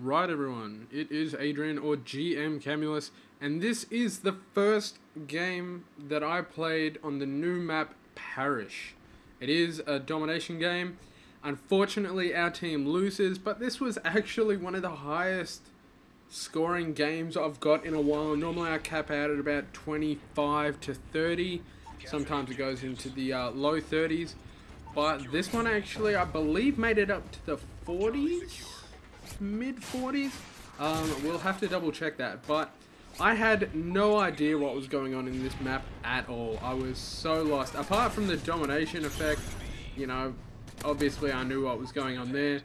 Alright everyone, it is Adrian or GM Camulus, and this is the first game that I played on the new map Parish. It is a domination game. Unfortunately our team loses, but this was actually one of the highest scoring games I've got in a while. Normally I cap out at about 25 to 30, sometimes it goes into the low 30s, but this one actually I believe made it up to the 40s? Mid 40s. We'll have to double check that, but I had no idea what was going on in this map at all. I was so lost. Apart from the domination effect, you know, obviously I knew what was going on there.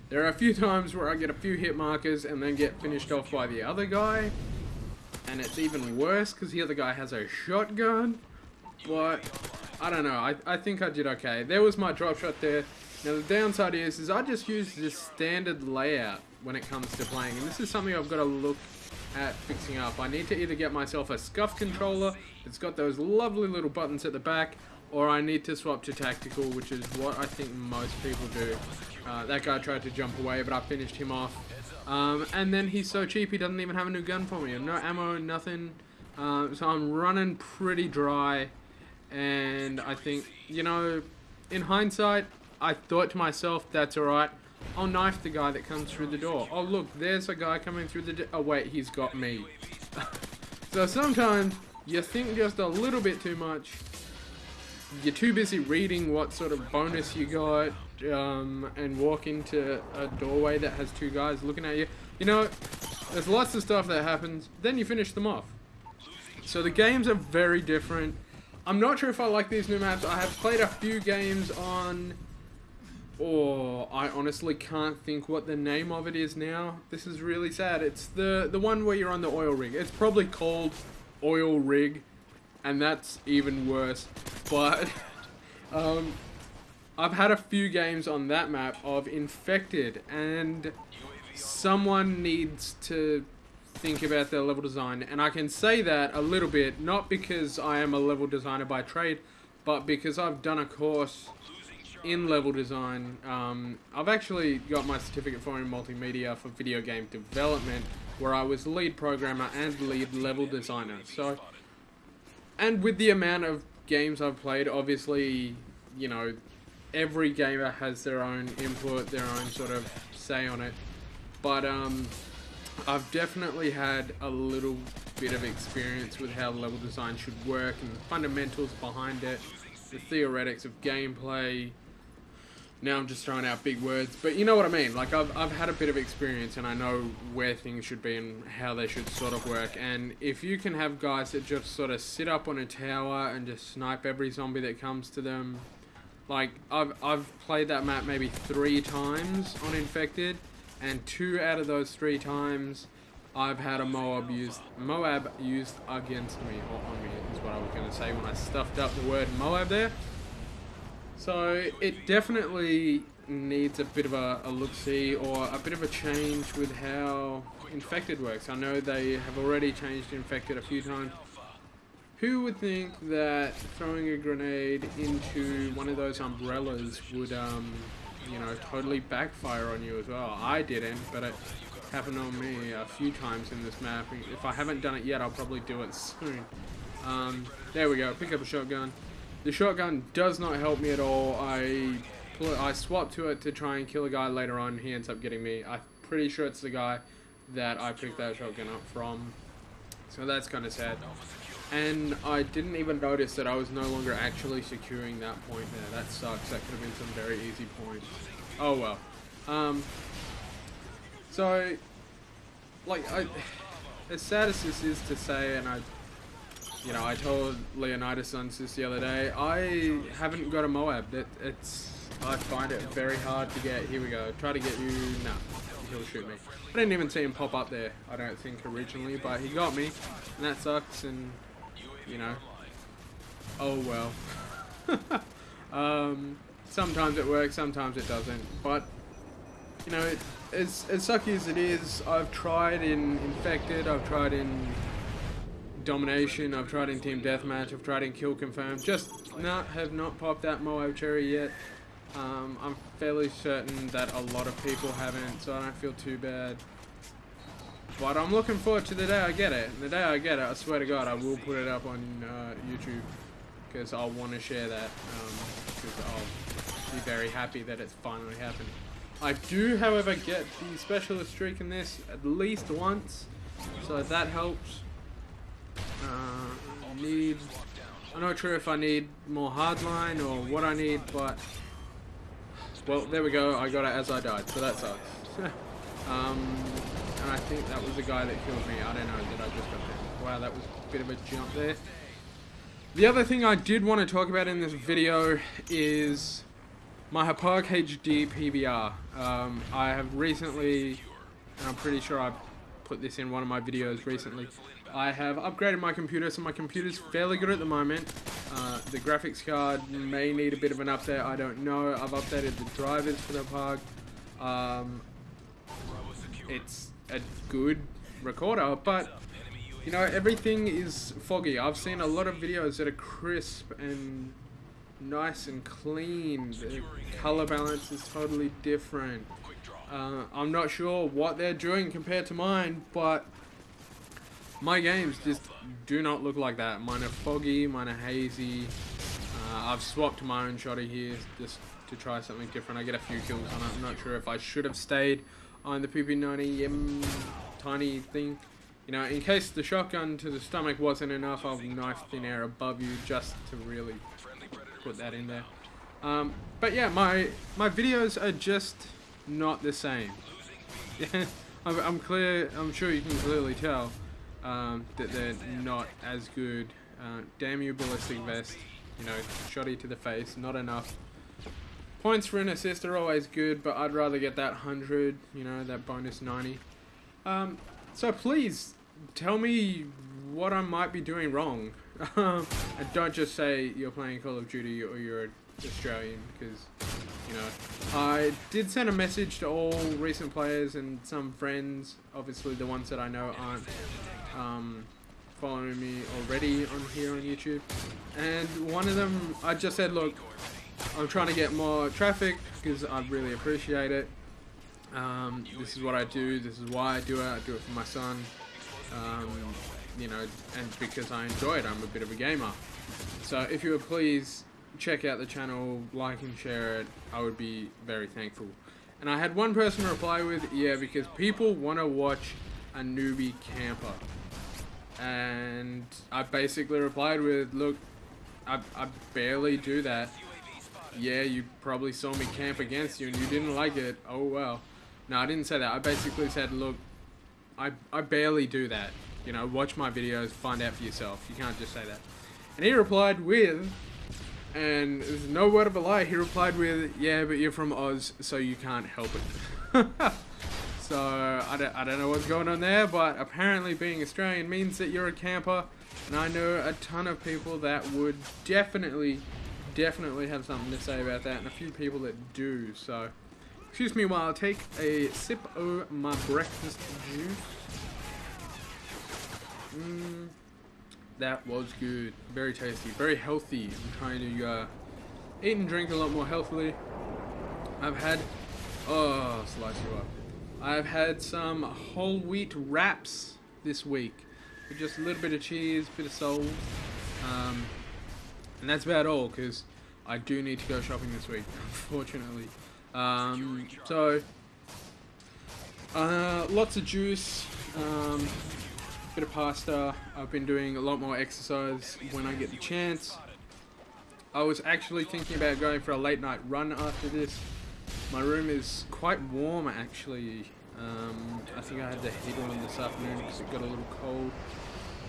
There are a few times where I get a few hit markers and then get finished off by the other guy, and it's even worse because the other guy has a shotgun. But I don't know, I think I did okay. There was my drop shot there. Now the downside is I just use this standard layout when it comes to playing, and this is something I've got to look at fixing up. I need to either get myself a scuff controller that's got those lovely little buttons at the back, or I need to swap to tactical, which is what I think most people do. That guy tried to jump away, but I finished him off. And then he's so cheap, he doesn't even have a new gun for me. No ammo, nothing. So I'm running pretty dry. And I think, you know, in hindsight, I thought to myself, that's alright. I'll knife the guy that comes through the door. Oh look, there's a guy coming through the door. Oh wait, he's got me. So sometimes you think just a little bit too much. You're too busy reading what sort of bonus you got, and walk into a doorway that has two guys looking at you. You know, there's lots of stuff that happens, then you finish them off. So the games are very different. I'm not sure if I like these new maps. I have played a few games on... Oh, I honestly can't think what the name of it is now. This is really sad. It's the one where you're on the oil rig. It's probably called Oil Rig, and that's even worse. But I've had a few games on that map of Infected, and someone needs to think about their level design. And I can say that a little bit, not because I am a level designer by trade, but because I've done a course in level design. I've actually got my certificate for in multimedia for video game development, where I was lead programmer and lead level designer. So, and with the amount of games I've played, obviously, you know, every gamer has their own input, their own sort of say on it. But I've definitely had a little bit of experience with how level design should work and the fundamentals behind it, the theoretics of gameplay. Now I'm just throwing out big words, but you know what I mean. Like I've had a bit of experience, and I know where things should be and how they should sort of work. And if you can have guys that just sort of sit up on a tower and just snipe every zombie that comes to them, like I've played that map maybe 3 times on Infected, and 2 out of those 3 times I've had a Moab used against me, or on me is what I was going to say when I stuffed up the word Moab there. So it definitely needs a bit of a look-see, or a bit of a change with how Infected works. I know they have already changed Infected a few times. Who would think that throwing a grenade into one of those umbrellas would, you know, totally backfire on you as well? I didn't, but it happened on me a few times in this map. If I haven't done it yet, I'll probably do it soon. There we go, pick up a shotgun. The shotgun does not help me at all. I swap to it to try and kill a guy later on. He ends up getting me. I'm pretty sure it's the guy that I picked that shotgun up from. So that's kind of sad. And I didn't even notice that I was no longer actually securing that point there. That sucks. That could have been some very easy points. Oh well. So, like, as sad as this is to say, and I told Leonidas on this the other day, I haven't got a Moab. I find it very hard to get. Here we go. Try to get you. No, he'll shoot me. I didn't even see him pop up there, I don't think, originally, but he got me, and that sucks, and, you know, oh well. Sometimes it works, sometimes it doesn't, but, you know, as sucky as it is, I've tried in Infected, I've tried in Domination, I've tried in Team Deathmatch, I've tried in Kill Confirm, just have not popped that Moab cherry yet. I'm fairly certain that a lot of people haven't, so I don't feel too bad. But I'm looking forward to the day I get it. And the day I get it, I swear to God, I will put it up on YouTube. Because I'll want to share that. Because I'll be very happy that it's finally happened. I do, however, get the specialist streak in this at least once. So that helps. I'm not sure if I need more hardline or what I need, but... Well, there we go. I got it as I died, so that sucks. And I think that was the guy that killed me. I don't know, did I just got there? Wow, that was a bit of a jump there. The other thing I did want to talk about in this video is my Hapag HD PVR. I have recently, and I'm pretty sure I put this in one of my videos recently, I have upgraded my computer, so my computer's fairly good at the moment. The graphics card may need a bit of an update, I don't know. I've updated the drivers for the Hapag. It's a good recorder, but you know, everything is foggy. I've seen a lot of videos that are crisp and nice and clean. The color balance is totally different. I'm not sure what they're doing compared to mine, but my games just do not look like that. Mine are foggy, mine are hazy. I've swapped my own shotty here just to try something different. I get a few kills on it. I'm not sure if I should have stayed on the PP90M tiny thing. You know, in case the shotgun to the stomach wasn't enough, I'll knife thin air above you just to really put that in there. But yeah, my videos are just not the same. Yeah, I'm sure you can clearly tell that they're not as good. Damn you, ballistic vest. You know, shotty to the face, not enough. Points for an assist are always good, but I'd rather get that 100, you know, that bonus 90. So please, tell me what I might be doing wrong. And don't just say you're playing Call of Duty or you're Australian, because, you know, I did send a message to all recent players and some friends. Obviously the ones that I know aren't following me already on here on YouTube. And one of them, I just said, look, I'm trying to get more traffic because I really appreciate it. This is what I do, this is why I do it for my son, you know, and because I enjoy it. I'm a bit of a gamer. So if you would please check out the channel, like and share it, I would be very thankful. And I had one person reply with, yeah, because people want to watch a newbie camper. And I basically replied with, look, I barely do that. Yeah, you probably saw me camp against you and you didn't like it. Oh well. No, I didn't say that. I basically said, look, I barely do that. You know, watch my videos, find out for yourself. You can't just say that. And he replied with, and there's no word of a lie, he replied with, yeah, but you're from Oz, so you can't help it. So, I don't know what's going on there, but apparently being Australian means that you're a camper. And I know a ton of people that would definitely have something to say about that, and a few people that do. So excuse me while I take a sip of my breakfast juice. That was good, very tasty, very healthy. I'm trying to eat and drink a lot more healthily. I've had, oh, slice you up. I've had some whole wheat wraps this week with just a little bit of cheese, bit of salt. And that's about all, because I do need to go shopping this week, unfortunately. Lots of juice, bit of pasta. I've been doing a lot more exercise when I get the chance. I was actually thinking about going for a late night run after this. My room is quite warm, actually. I think I had the heater on this afternoon because it got a little cold.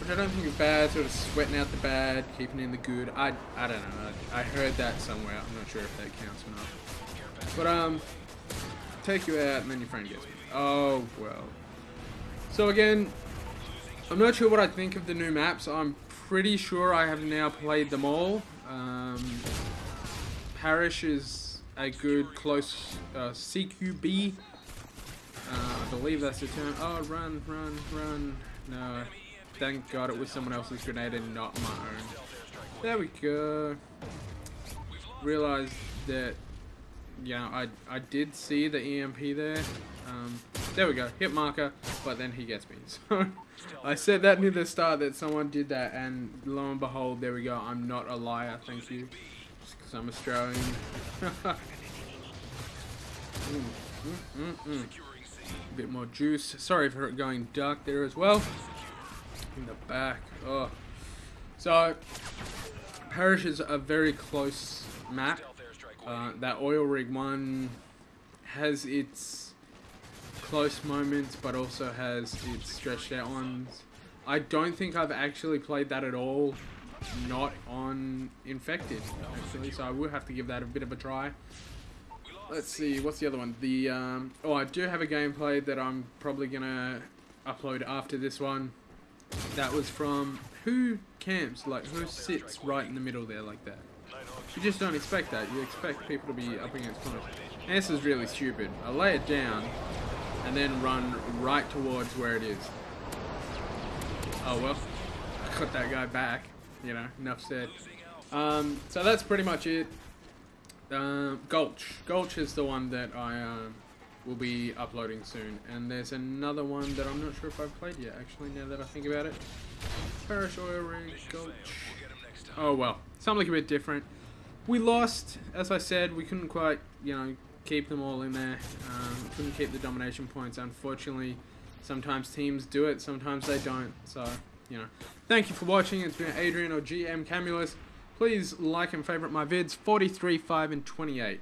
Which I don't think is bad, sort of sweating out the bad, keeping in the good. I don't know, I heard that somewhere, I'm not sure if that counts or not. But, take you out and then your friend gets me. Oh, well. So again, I'm not sure what I think of the new maps. I'm pretty sure I have now played them all. Parish is a good, close CQB. I believe that's the term. Oh, run. No. Thank God it was someone else's grenade and not my own. There we go. Realized that, you know, I did see the EMP there. There we go, hit marker, but then he gets me. So I said that near the start that someone did that, and lo and behold, there we go. I'm not a liar, thank you. Just because I'm Australian. A bit more juice. Sorry for it going dark there as well. In the back. Oh. So, Parish is a very close map. That oil rig one has its close moments, but also has its stretched out ones. I don't think I've actually played that at all, not on Infected, actually, so I will have to give that a bit of a try. Let's see, what's the other one? The oh, I do have a gameplay that I'm probably gonna upload after this one. That was from who camps, like who sits right in the middle there like that. You just don't expect that. You expect people to be up against corners. And this is really stupid. I lay it down and then run right towards where it is. Oh well, I got that guy back. You know, enough said. So that's pretty much it. Gulch is the one that I will be uploading soon, and there's another one that I'm not sure if I've played yet actually, now that I think about it. Parish, oil rig, Gulch. Oh well, something a bit different. We lost, as I said. We couldn't quite, you know, keep them all in there. Couldn't keep the domination points, unfortunately. Sometimes teams do it, sometimes they don't, so you know. Thank you for watching. It's been Adrian or GM Camulus. Please like and favorite my vids, 43, 5 and 28.